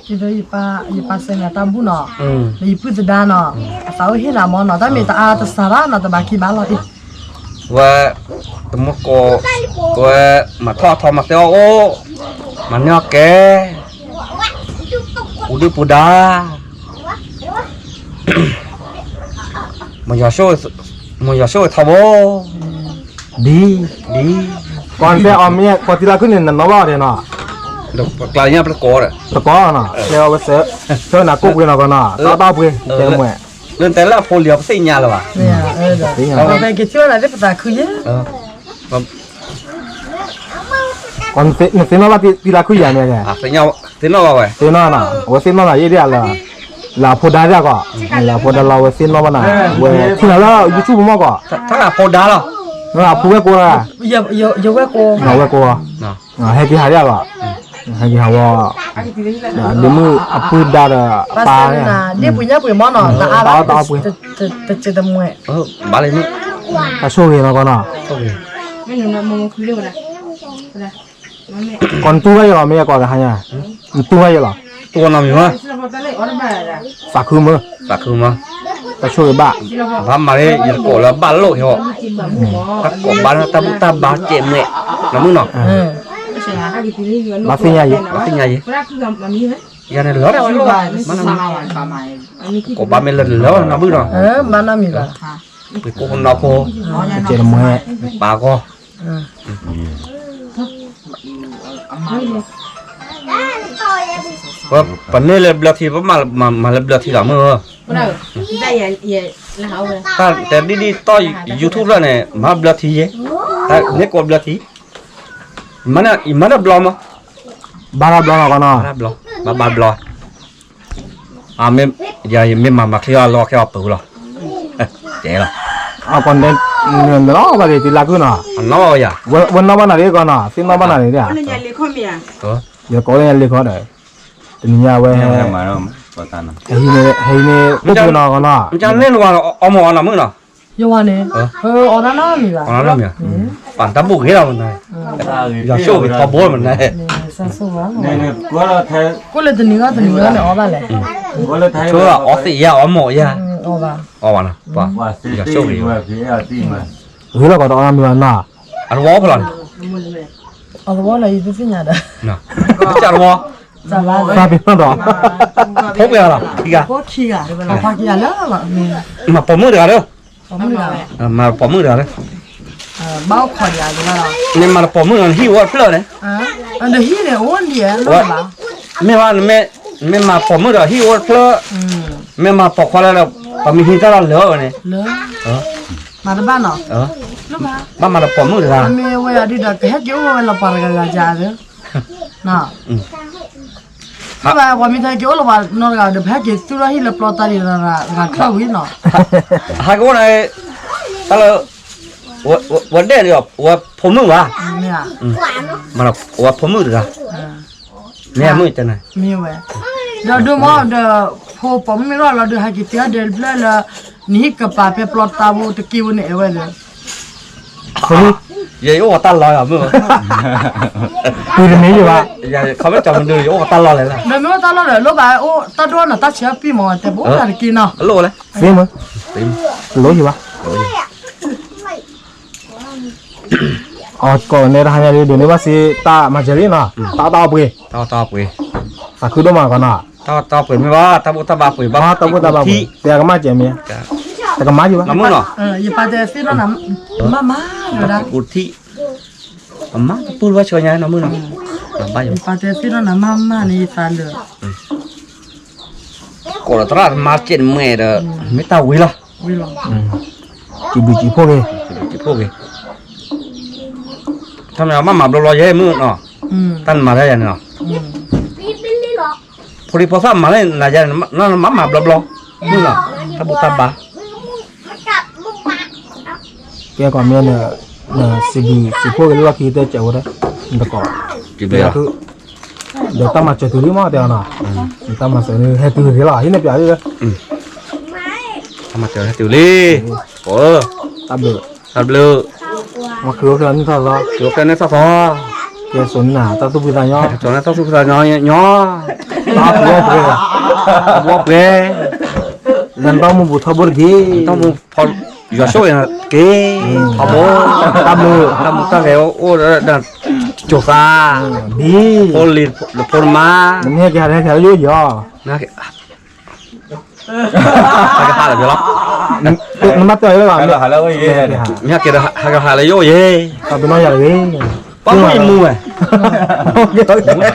记得一把生啊，当不孬，一不子蛋孬，稍微黑那么孬，但没得啊，得啥啦，那得把起码了的。ว่าตัวมกว่ามาทอมาเตโอมันเนาะแกปูดิปูดามันอยากช่วยทำโอดีก่อนแต่ออมเนี่ยพอทีละขึ้นเนี่ยน้องว่าเดี๋ยวน่ะเดี๋ยวกลายเนี่ยประกอบอ่ะน่ะเดี๋ยวไปเสือหน้ากุ๊กเลยน่ะก็น่ะต้าๆไปเจ้าแม่เรื่องแต่ละโพลียบสิ่งยาหรอวะเนี่ยเราไปกินเที่ยวอะไรได้ภาษาคือเยอะก่อนเส้นว่าทีละขึ้นอย่างเนี่ยแกเส้นว่าไงเส้นน่ะว่าเส้นน่ะยี่เดียวละลาโพดาจ้ะก็ลาโพดาเราเส้นว่าน่ะเว้ยที่นั่นแล้วยูทูบมั้งก็ถ้าลาโพดาหรอลาพูเวกัวล่ะเยอะเวกัวเราเวกัวให้ที่หาจ้ะก็ให้ที่หาว่าเดี๋ยวมือพูดได้ปลาเนี่ยเดี๋ยวปุยเนี่ยปุยมอน่ะแต่อาบ้าจะเจอมวยบ้าเลยมั้งถ้าโชว์เองแล้วก็น่ะไม่หนูนะมึงคือเรื่องอะไรก่อนตู้ไว้หรอไม่ก่อนอะไรเนี่ยตู้ไว้หรอตัวน้ำอยู่มั้ยสักคือมั้ยถ้าโชว์บ้าบ้ามาเลยอย่าโกรธแล้วบ้าโลกเหรอถ้าโกรธบ้าตาบ้าเจ็บเนี่ยน้ำมึงเนาะมาสิ่งใหญ่ยังไงเหลือมันก็บ้าไม่เหลือแล้วน้ำมึงเนาะบ้านน้ำมีละไปโกงน้ำโคเจ็บมือปากก็ว่าปันนี้เล็บเลือดที่ว่ามาเล็บเลือดที่หลังมือแต่ดีๆต่อ YouTube แล้วเนี่ยมาเลือดที่เยอะแต่เนี่ยก็เลือดที่มันบล็อกมั้ยบ้าบล็อกก็น่ะบล็อกบ้าบล็อกไม่อย่าไม่มาเคลียร์รอแค่เอาปืนหรอเจ๋อละก่อนเดินเนาะก็เลยทีละขึ้นน่ะน้ออย่าวันน้ำบ้านไหนก็น่ะสิ่งน้ำบ้านไหนเนี่ยเดี๋ยวก็เลยเลี้ยงเขาได้ทีนี้ว่ามาแล้วก็ตานะให้เนี่ยก็คือน่ะก็น่ะมันจะเล่นว่าเอาหมอนน่ะมึงเนาะยังวันนี้อ๋อนั่นน่ะมีละอ๋อนั่นมีปั่นตะบุกให้เรามันได้อย่าโชว์ไปท็อปบอลมันได้สัสวะเนี่ยก็เลยตัวนี้ก็เนี่ยอ๋อบ้านเลยก็เลยไทยชัวร์อ๋อสิอย่าอ๋อหมออย่าอ๋อบ้าอ๋อวะนะป่ะอย่าโชว์ไปว่าพี่อาตีมาแล้วก็ต้องมีวันน่ะอันวอพลันอ๋อวอเลยอยู่ที่ไหนเด้อน่ะจัดวอจัดว่าซาบิมันดอกพกเลยล่ะขี้กะพกขี้กะเราพาขี้กะแล้วล่ะมาปมมือเด้อเด้อมาปมมือเด้อเด้อบ้าขอดยาดูว่าเราเนี่ยมาปมมือหิวเพลอเนี่ยอันเดียวหิวเนี่ยโอ้อันเดียวรู้ป่ะไม่ว่าไม่มาปมมือเด้อหิวเพลอไม่มาปอกควาแล้วปมีหินตลอดเหลือเนี่ยเหลือมาบ้านเนาะรู้ป่ะบ้านมาปมมือเด้อไม่เว้ยดีดักแค่เกี่ยวกับเราปาร์กกันจ้าเด้อน่ะว่าว่ามีแต่เกี่ยวกับว่านอกจากเดี๋ยวแพ็กเกจสุดที่เราปลอดตาดีนะงานเข้าวินเนาะหากว่าไอ้ตลอดวันเดียวว่าผมมือวะเนี่ยมาว่าผมมือเด้อเนี่ยมือจะไหนมีเว้ยเดี๋ยวดูมั้งเดี๋ยวพอผมไม่รอเราเดี๋ยวให้กิจการเดี๋ยวแล้วนี่กับป้าไปปลอดตาบูตะกี้วันนี้เว้ยเดี๋ยวอย่าโอ้ตันลอยอ่ะมึงคือจะมีอยู่ป่ะอย่าเขาไม่จำมันดูโอ้ตันลอยเลยล่ะไม่ตันลอยเลยรู้ป่ะโอ้ตันโดนน่ะตัดเชือกปีหมอแต่บุกอะไรกินเนาะโลเลยซิมั้ยโลอยู่ป่ะอ๋อก่อนเนี่ยทางนี้เดี๋ยวนี้ว่าสิตามาเจอรี่เนาะตาปุยสักคือต้องมาก่อนเนาะตาปุยไม่ว่าตาบุตาบาปุยบ้าตาบุตาบาปุยแต่ก็มาเจอเมียแต่ก็มาอยู่ป่ะน้ำมึงเนาะอย่าไปแต่ฟิลน้ำมาเดี๋ยวนะอุทิมาพูดว่าช่วยยังน้ำมึงเนาะบ้าอยู่ไปแต่ฟิลน้ำมานี่ฟันเลยก่อนตรามาเจนเมื่อเด้อไม่ตาวิละจีพวกนี้ทำไมเอามาลอยๆให้มึงเนาะตั้นมาได้ยังเนาะพอดีพอซ้ำมาได้นายนั่นมาบลอมึงเนาะตาบุตาบาแกก่อนเมียเนี่ยสิพวกนี้ว่าคิดได้เจ้าได้ตะกอจีเบียคือเดี๋ยวตั้งมาจะตื่นมาเดี๋ยวนะตั้งมาเสร็จให้ตื่นทีละที่นี่เปียเลยตั้งมาเจอให้ตื่นเลยโอ้ตับเลือมาคือคนนี้ทอดละคือคนนี้ทอดแกสนหนาตาตุบิตาย่อสนหนาตาตุบิตาย่อ ta bua bue lần bao mu bu thọ bur gi tao mu phò giờ số là kế thọ bố ta mu ta kéo ô đã chỗ xa bi phô lì phô má nghe cái yo yo nó cái hai là nhiều lắm nó mắt tôi là Hello, hello, yeah. nhá kia hai là vô gì tao nói giờ đi bao nhiêu mua à ok